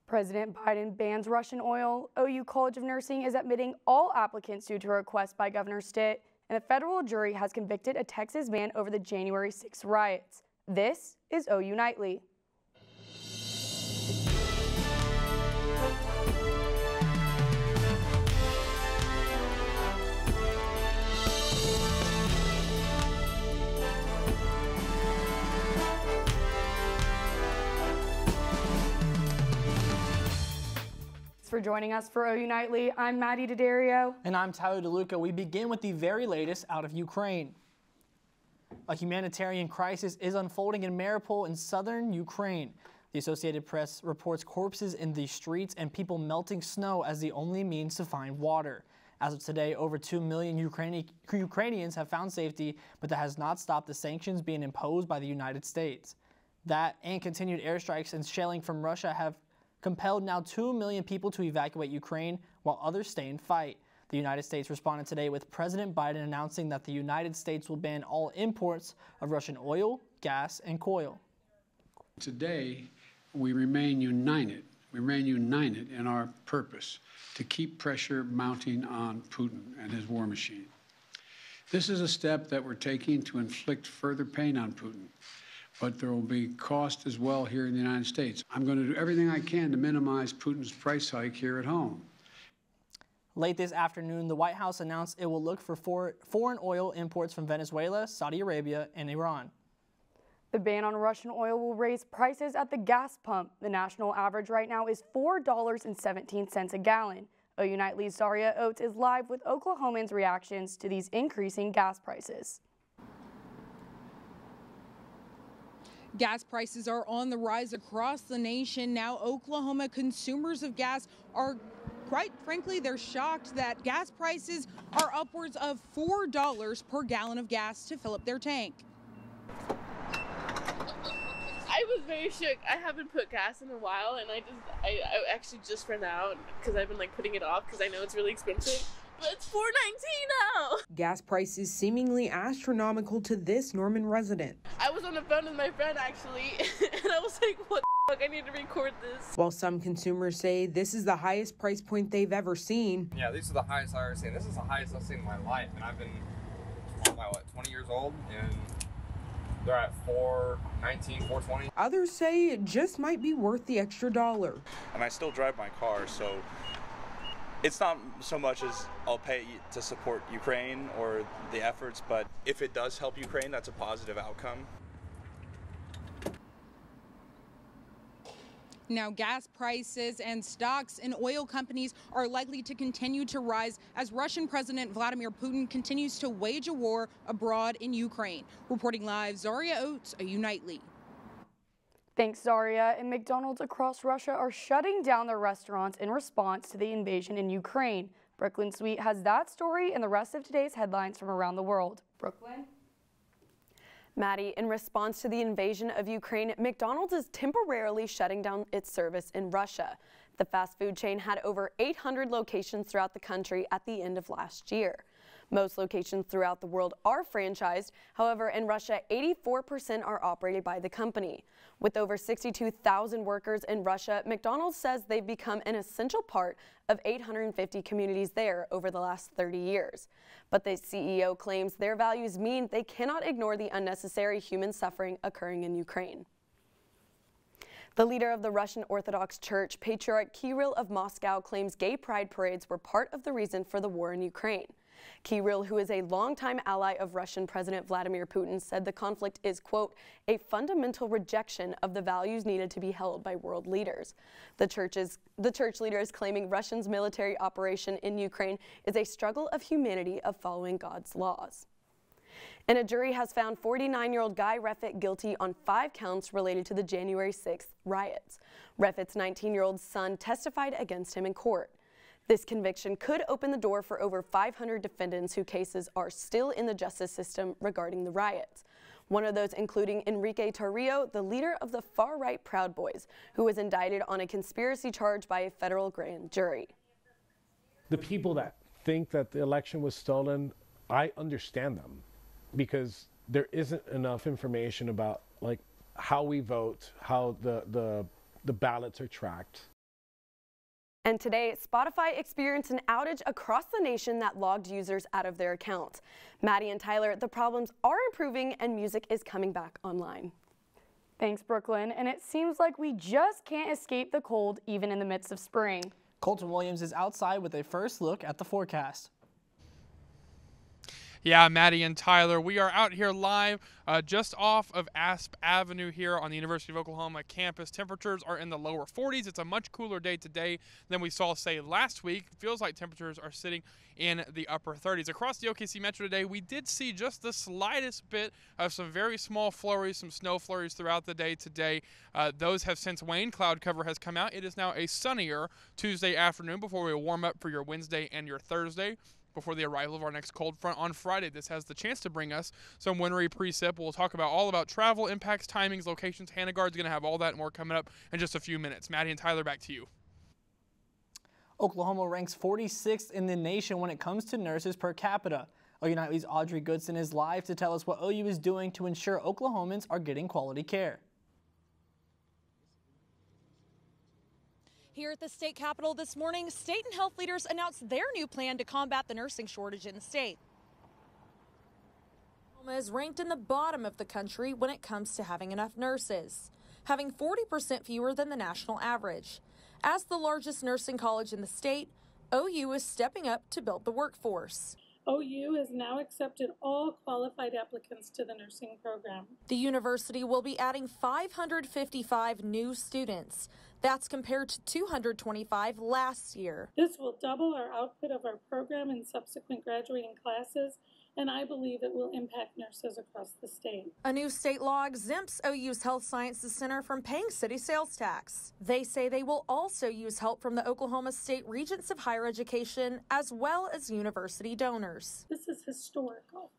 President Biden bans Russian oil. OU College of Nursing is admitting all applicants due to a request by Governor Stitt, and a federal jury has convicted a Texas man over the January 6 riots. This is OU Nightly. For joining us for OU Nightly. I'm Mady Daddario. And I'm DeLuca. We begin with the very latest out of Ukraine. A humanitarian crisis is unfolding in Mariupol in southern Ukraine. The Associated Press reports corpses in the streets and people melting snow as the only means to find water. As of today, over 2 million Ukrainians have found safety, but that has not stopped the sanctions being imposed by the United States. That and continued airstrikes and shelling from Russia have compelled now 2 million people to evacuate Ukraine, while others stay and fight. The United States responded today with President Biden announcing that the United States will ban all imports of Russian oil, gas, and coal. Today, we remain united. We remain united in our purpose to keep pressure mounting on Putin and his war machine. This is a step that we're taking to inflict further pain on Putin. But there will be cost as well here in the United States. I'm going to do everything I can to minimize Putin's price hike here at home. Late this afternoon, the White House announced it will look for foreign oil imports from Venezuela, Saudi Arabia, and Iran. The ban on Russian oil will raise prices at the gas pump. The national average right now is $4.17 a gallon. OU Nightly's Zaria Oates is live with Oklahomans' reactions to these increasing gas prices. Gas prices are on the rise across the nation. Now, Oklahoma consumers of gas are, quite frankly, they're shocked that gas prices are upwards of $4 per gallon of gas to fill up their tank. I was very shook. I haven't put gas in a while, and I actually just for now, because I've been putting it off because I know it's really expensive. But it's $4.19 now. Gas prices seemingly astronomical to this Norman resident. I was on the phone with my friend actually, and I was like, what the fuck, I need to record this. While some consumers say this is the highest price point they've ever seen. Yeah, these are the highest I've ever seen. This is the highest I've seen in my life, and I've been, 20 years old, and they're at $4.19, $4.20. Others say it just might be worth the extra dollar. And I still drive my car, so it's not so much as I'll pay to support Ukraine or the efforts, but if it does help Ukraine, that's a positive outcome. Now, gas prices and stocks in oil companies are likely to continue to rise as Russian President Vladimir Putin continues to wage a war abroad in Ukraine. Reporting live, Zaria Oates, OU Nightly. Thanks, Zaria. And McDonald's across Russia are shutting down their restaurants in response to the invasion in Ukraine. Brooklyn Sweet has that story and the rest of today's headlines from around the world. Brooklyn? Mady, in response to the invasion of Ukraine, McDonald's is temporarily shutting down its service in Russia. The fast food chain had over 800 locations throughout the country at the end of last year. Most locations throughout the world are franchised. However, in Russia, 84% are operated by the company. With over 62,000 workers in Russia, McDonald's says they've become an essential part of 850 communities there over the last 30 years. But the CEO claims their values mean they cannot ignore the unnecessary human suffering occurring in Ukraine. The leader of the Russian Orthodox Church, Patriarch Kirill of Moscow, claims gay pride parades were part of the reason for the war in Ukraine. Kirill, who is a longtime ally of Russian President Vladimir Putin, said the conflict is, quote, a fundamental rejection of the values needed to be held by world leaders. The church leader is claiming Russia's military operation in Ukraine is a struggle of humanity of following God's laws. And a jury has found 49-year-old Guy Reffitt guilty on 5 counts related to the January 6th riots. Reffitt's 19-year-old son testified against him in court. This conviction could open the door for over 500 defendants whose cases are still in the justice system regarding the riots. One of those including Enrique Tarrio, the leader of the far-right Proud Boys, who was indicted on a conspiracy charge by a federal grand jury. The people that think that the election was stolen, I understand them, because there isn't enough information about how we vote, how the ballots are tracked. And today, Spotify experienced an outage across the nation that logged users out of their account. Mady and Tyler, the problems are improving and music is coming back online. Thanks, Brooklyn. And it seems like we just can't escape the cold even in the midst of spring. Colton Williams is outside with a first look at the forecast. Yeah, Mady and Tyler, we are out here live just off of Asp Avenue here on the University of Oklahoma campus. Temperatures are in the lower 40s. It's a much cooler day today than we saw, say, last week. It feels like temperatures are sitting in the upper 30s. Across the OKC Metro today, we did see just the slightest bit of some very small flurries, some snow flurries throughout the day today. Those have since waned. Cloud cover has come out. It is now a sunnier Tuesday afternoon before we warm up for your Wednesday and your Thursday. Before the arrival of our next cold front on Friday. This has the chance to bring us some wintry precip. We'll talk about all about travel, impacts, timings, locations. Hannah Gard's going to have all that and more coming up in just a few minutes. Mady and Tyler, back to you. Oklahoma ranks 46th in the nation when it comes to nurses per capita. OU Nightly's Audrey Goodson is live to tell us what OU is doing to ensure Oklahomans are getting quality care. Here at the state capitol this morning, state and health leaders announced their new plan to combat the nursing shortage in the state. Oklahoma is ranked in the bottom of the country when it comes to having enough nurses, having 40% fewer than the national average. As the largest nursing college in the state, OU is stepping up to build the workforce. OU has now accepted all qualified applicants to the nursing program. The university will be adding 555 new students. That's compared to 225 last year. This will double our output of our program in subsequent graduating classes, and I believe it will impact nurses across the state. A new state law exempts OU's Health Sciences Center from paying city sales tax. They say they will also use help from the Oklahoma State Regents of Higher Education as well as university donors. This is historical.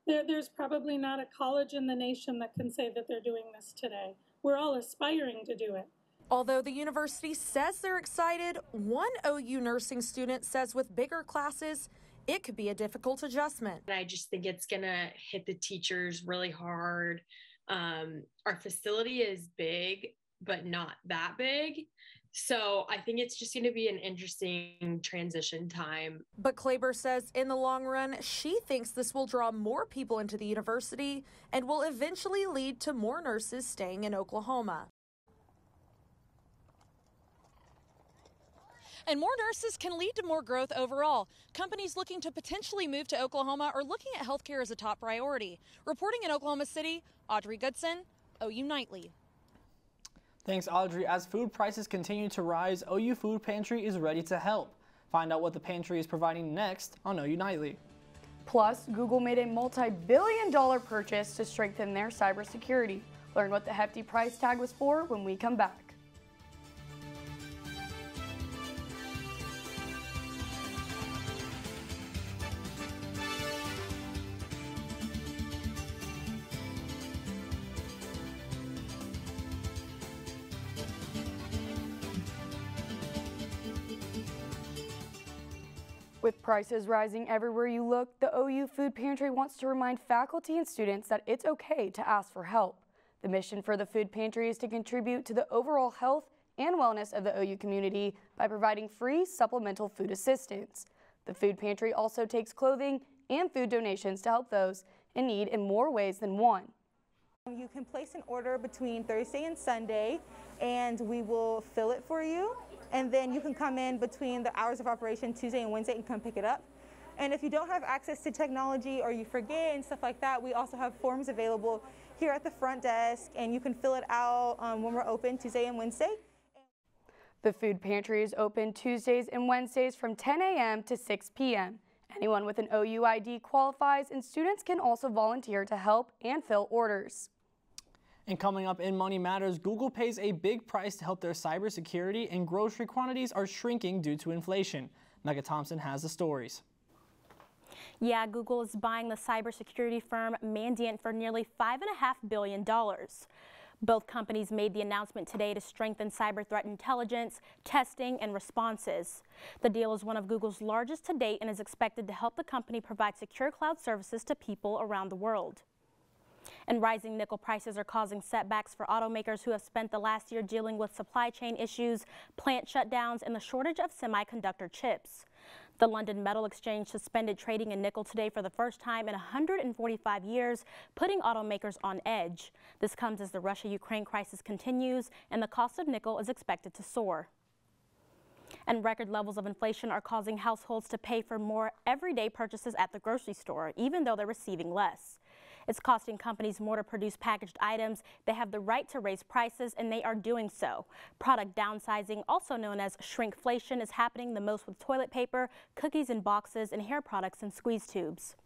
There's probably not a college in the nation that can say that they're doing this today. We're all aspiring to do it. Although the university says they're excited, one OU nursing student says with bigger classes, it could be a difficult adjustment. I just think it's going to hit the teachers really hard. Our facility is big, but not that big. So I think it's just going to be an interesting transition time. But Kleber says in the long run, she thinks this will draw more people into the university and will eventually lead to more nurses staying in Oklahoma. And more nurses can lead to more growth overall. Companies looking to potentially move to Oklahoma are looking at healthcare as a top priority. Reporting in Oklahoma City, Audrey Goodson, OU Nightly. Thanks, Audrey. As food prices continue to rise, OU Food Pantry is ready to help. Find out what the pantry is providing next on OU Nightly. Plus, Google made a multi-billion-dollar purchase to strengthen their cybersecurity. Learn what the hefty price tag was for when we come back. With prices rising everywhere you look, the OU Food Pantry wants to remind faculty and students that it's okay to ask for help. The mission for the Food Pantry is to contribute to the overall health and wellness of the OU community by providing free supplemental food assistance. The Food Pantry also takes clothing and food donations to help those in need in more ways than one. You can place an order between Thursday and Sunday, and we will fill it for you. And then you can come in between the hours of operation Tuesday and Wednesday and come pick it up. And if you don't have access to technology or you forget and stuff like that, we also have forms available here at the front desk, and you can fill it out when we're open Tuesday and Wednesday. The Food Pantry is open Tuesdays and Wednesdays from 10 a.m. to 6 p.m. Anyone with an OU ID qualifies, and students can also volunteer to help and fill orders. And coming up in Money Matters, Google pays a big price to help their cybersecurity, and grocery quantities are shrinking due to inflation. Mecca Thompson has the stories. Yeah, Google is buying the cybersecurity firm Mandiant for nearly $5.5 billion. Both companies made the announcement today to strengthen cyber threat intelligence, testing, and responses. The deal is one of Google's largest to date and is expected to help the company provide secure cloud services to people around the world. And rising nickel prices are causing setbacks for automakers who have spent the last year dealing with supply chain issues, plant shutdowns, and the shortage of semiconductor chips. The London Metal Exchange suspended trading in nickel today for the first time in 145 years, putting automakers on edge. This comes as the Russia-Ukraine crisis continues and the cost of nickel is expected to soar. And record levels of inflation are causing households to pay for more everyday purchases at the grocery store, even though they're receiving less. It's costing companies more to produce packaged items. They have the right to raise prices, and they are doing so. Product downsizing, also known as shrinkflation, is happening the most with toilet paper, cookies in boxes, and hair products in squeeze tubes.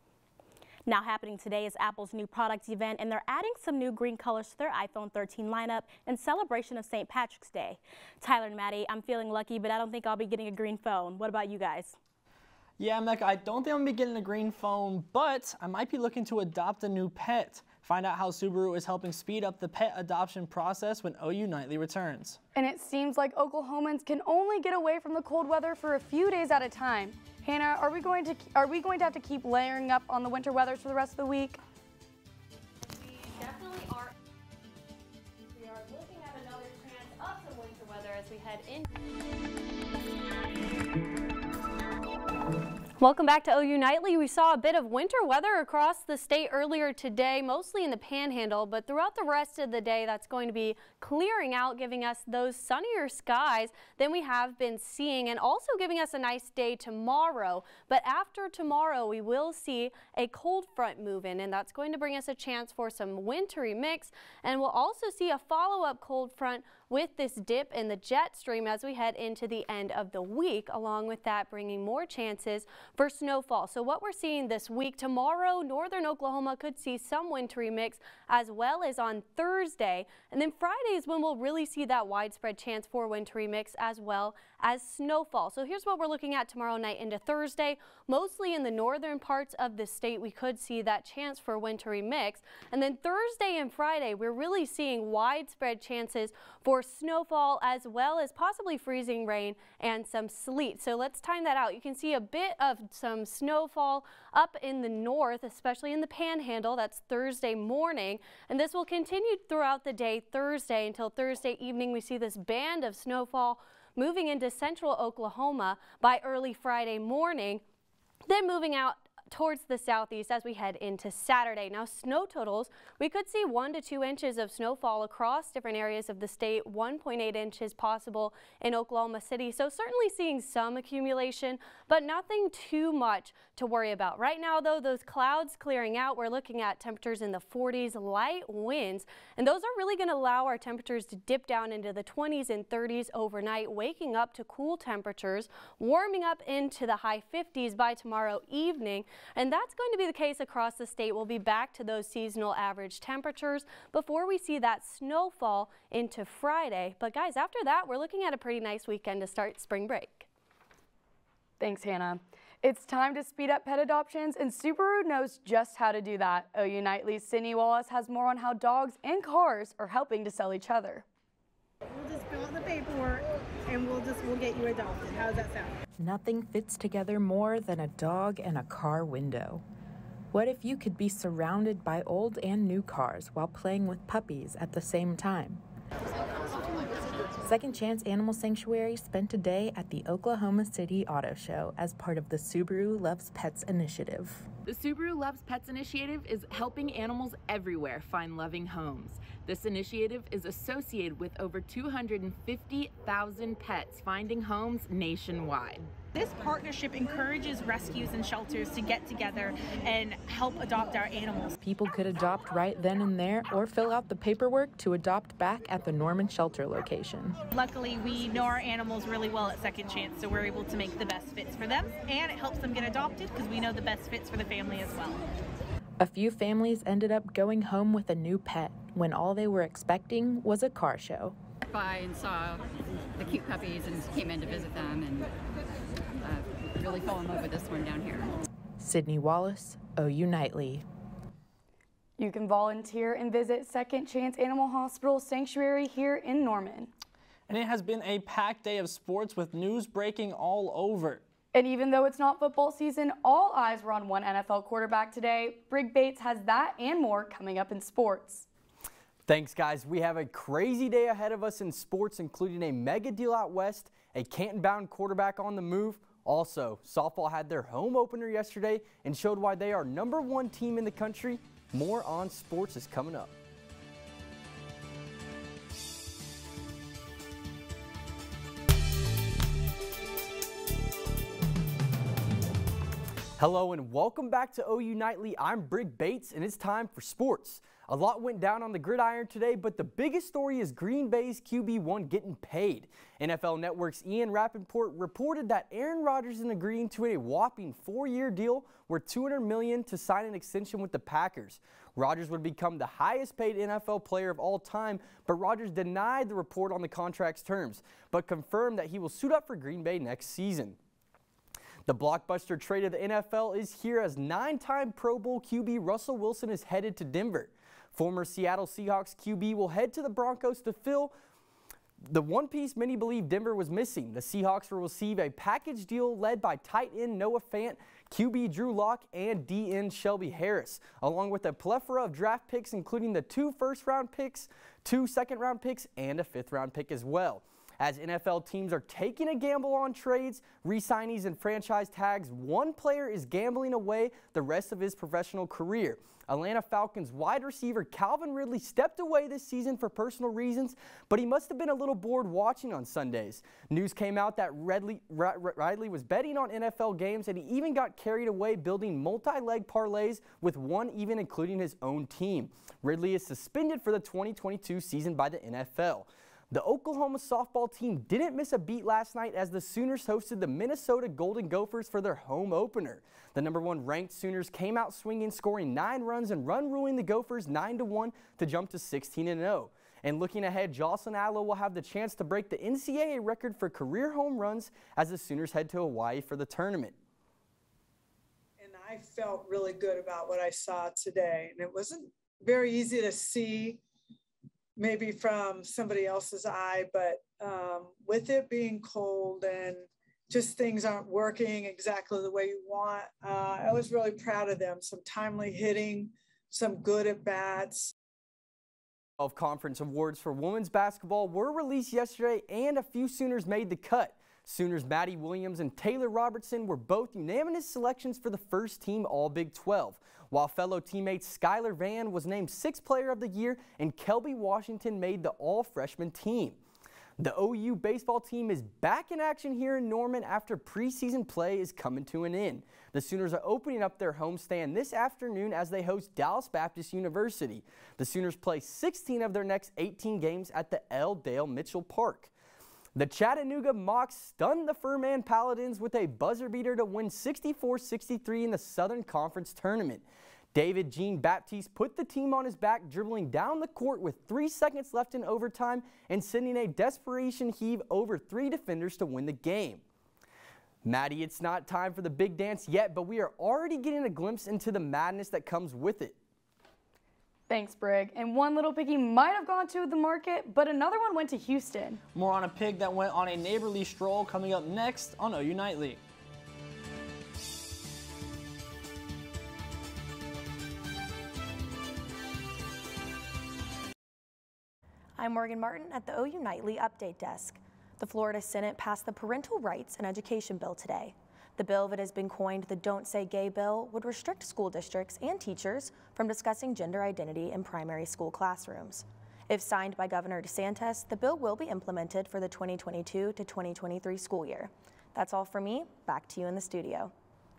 Now happening today is Apple's new products event, and they're adding some new green colors to their iPhone 13 lineup in celebration of St. Patrick's Day. Tyler and Mady, I'm feeling lucky, but I don't think I'll be getting a green phone. What about you guys? Yeah, Mecca, I don't think I'm going to be getting a green phone, but I might be looking to adopt a new pet. Find out how Subaru is helping speed up the pet adoption process when OU Nightly returns. And it seems like Oklahomans can only get away from the cold weather for a few days at a time. Hannah, are we going to have to keep layering up on the winter weather for the rest of the week? We definitely are. We are looking at another chance of some winter weather as we head in. Welcome back to OU Nightly. We saw a bit of winter weather across the state earlier today, mostly in the Panhandle, but throughout the rest of the day, that's going to be clearing out, giving us those sunnier skies than we have been seeing, and also giving us a nice day tomorrow. But after tomorrow, we will see a cold front move in, and that's going to bring us a chance for some wintry mix, and we'll also see a follow-up cold front with this dip in the jet stream as we head into the end of the week, along with that bringing more chances for snowfall. So what we're seeing this week, tomorrow, northern Oklahoma could see some wintry mix as well as on Thursday. And then Friday is when we'll really see that widespread chance for wintry mix as well as snowfall. So here's what we're looking at tomorrow night into Thursday. Mostly in the northern parts of the state, we could see that chance for wintry mix. And then Thursday and Friday, we're really seeing widespread chances for snowfall as well as possibly freezing rain and some sleet. So let's time that out. You can see a bit of some snowfall up in the north, especially in the Panhandle. That's Thursday morning, and this will continue throughout the day Thursday until Thursday evening. We see this band of snowfall moving into central Oklahoma by early Friday morning, then moving out towards the southeast as we head into Saturday. Now, snow totals, we could see 1 to 2 inches of snowfall across different areas of the state, 1.8 inches possible in Oklahoma City. So certainly seeing some accumulation, but nothing too much to worry about. Right now, though, those clouds clearing out, we're looking at temperatures in the 40s, light winds, and those are really going to allow our temperatures to dip down into the 20s and 30s overnight, waking up to cool temperatures, warming up into the high 50s by tomorrow evening. And that's going to be the case across the state. We'll be back to those seasonal average temperatures before we see that snowfall into Friday. But guys, after that, we're looking at a pretty nice weekend to start spring break. Thanks, Hannah. It's time to speed up pet adoptions, and Subaru knows just how to do that. OU Nightly's Sydney Wallace has more on how dogs and cars are helping to sell each other. We'll just fill out the paperwork and we'll get you adopted. How does that sound? Nothing fits together more than a dog and a car window. What if you could be surrounded by old and new cars while playing with puppies at the same time? Second Chance Animal Sanctuary spent a day at the Oklahoma City Auto Show as part of the Subaru Loves Pets initiative. The Subaru Loves Pets initiative is helping animals everywhere find loving homes. This initiative is associated with over 250,000 pets finding homes nationwide. This partnership encourages rescues and shelters to get together and help adopt our animals. People could adopt right then and there or fill out the paperwork to adopt back at the Norman Shelter location. Luckily, we know our animals really well at Second Chance, so we're able to make the best fits for them, and it helps them get adopted because we know the best fits for the family as well. A few families ended up going home with a new pet when all they were expecting was a car show. By and saw the cute puppies and came in to visit them and really fell in love with this one down here. Sydney Wallace, OU Nightly. You can volunteer and visit Second Chance Animal Hospital Sanctuary here in Norman. And it has been a packed day of sports with news breaking all over. And even though it's not football season, all eyes were on one NFL quarterback today. Brigg Bates has that and more coming up in sports. Thanks, guys. We have a crazy day ahead of us in sports, including a mega deal out west, a Canton-bound quarterback on the move. Also, softball had their home opener yesterday and showed why they are #1 team in the country. More on sports is coming up. Hello and welcome back to OU Nightly. I'm Brigg Bates and it's time for sports. A lot went down on the gridiron today, but the biggest story is Green Bay's QB1 getting paid. NFL Network's Ian Rappaport reported that Aaron Rodgers is agreeing to a whopping 4-year deal worth $200 million to sign an extension with the Packers. Rodgers would become the highest paid NFL player of all time, but Rodgers denied the report on the contract's terms, but confirmed that he will suit up for Green Bay next season. The blockbuster trade of the NFL is here as 9-time Pro Bowl QB Russell Wilson is headed to Denver. Former Seattle Seahawks QB will head to the Broncos to fill the one piece many believe Denver was missing. The Seahawks will receive a package deal led by tight end Noah Fant, QB Drew Lock, and DN Shelby Harris, along with a plethora of draft picks, including the 2 first-round picks, 2 second-round picks, and a 5th-round pick as well. As NFL teams are taking a gamble on trades, re-signees, and franchise tags, one player is gambling away the rest of his professional career. Atlanta Falcons wide receiver Calvin Ridley stepped away this season for personal reasons, but he must have been a little bored watching on Sundays. News came out that Ridley was betting on NFL games, and he even got carried away building multi-leg parlays with one even including his own team. Ridley is suspended for the 2022 season by the NFL. The Oklahoma softball team didn't miss a beat last night as the Sooners hosted the Minnesota Golden Gophers for their home opener. The #1 ranked Sooners came out swinging, scoring 9 runs and run-ruling the Gophers 9-1 to jump to 16-0. And looking ahead, Jocelyn Allo will have the chance to break the NCAA record for career home runs as the Sooners head to Hawaii for the tournament. And I felt really good about what I saw today. And it wasn't very easy to see maybe from somebody else's eye, but with it being cold and just things aren't working exactly the way you want, I was really proud of them. Some timely hitting, some good at-bats. Conference awards for women's basketball were released yesterday and a few Sooners made the cut. Sooners Mady Williams and Taylor Robertson were both unanimous selections for the first team All-Big 12, while fellow teammate Skylar Vann was named 6th Player of the Year and Kelby Washington made the All-Freshman team. The OU baseball team is back in action here in Norman after preseason play is coming to an end. The Sooners are opening up their homestand this afternoon as they host Dallas Baptist University. The Sooners play 16 of their next 18 games at the L. Dale Mitchell Park. The Chattanooga Mocs stunned the Furman Paladins with a buzzer beater to win 64-63 in the Southern Conference Tournament. David Jean-Baptiste put the team on his back, dribbling down the court with 3 seconds left in overtime and sending a desperation heave over 3 defenders to win the game. Mady, it's not time for the big dance yet, but we are already getting a glimpse into the madness that comes with it. Thanks, Brigg. And one little piggy might have gone to the market, but another one went to Houston. More on a pig that went on a neighborly stroll coming up next on OU Nightly. I'm Morgan Martin at the OU Nightly Update Desk. The Florida Senate passed the Parental Rights and Education Bill today. The bill that has been coined the Don't Say Gay bill would restrict school districts and teachers from discussing gender identity in primary school classrooms. If signed by Governor DeSantis, the bill will be implemented for the 2022 to 2023 school year. That's all for me. Back to you in the studio.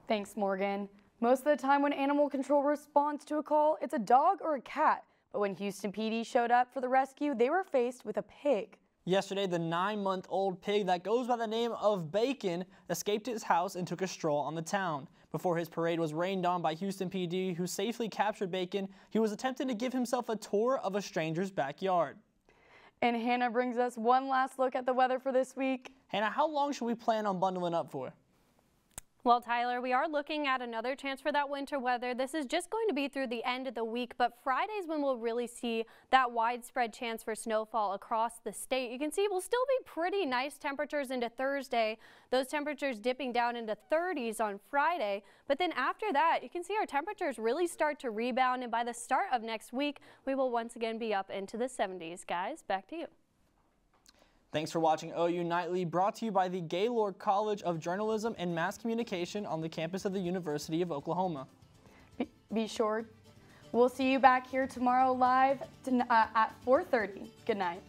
Thanks, Morgan. Most of the time when animal control responds to a call, it's a dog or a cat. But when Houston PD showed up for the rescue, they were faced with a pig. Yesterday, the 9-month-old pig that goes by the name of Bacon escaped his house and took a stroll on the town. Before his parade was rained on by Houston PD, who safely captured Bacon, he was attempting to give himself a tour of a stranger's backyard. And Hannah brings us one last look at the weather for this week. Hannah, how long should we plan on bundling up for? Well, Tyler, we are looking at another chance for that winter weather. This is just going to be through the end of the week, but Friday's when we'll really see that widespread chance for snowfall across the state. You can see we'll still be pretty nice temperatures into Thursday. Those temperatures dipping down into 30s on Friday. But then after that, you can see our temperatures really start to rebound. And by the start of next week, we will once again be up into the 70s. Guys, back to you. Thanks for watching OU Nightly, brought to you by the Gaylord College of Journalism and Mass Communication on the campus of the University of Oklahoma. Be sure. We'll see you back here tomorrow live at 4:30. Good night.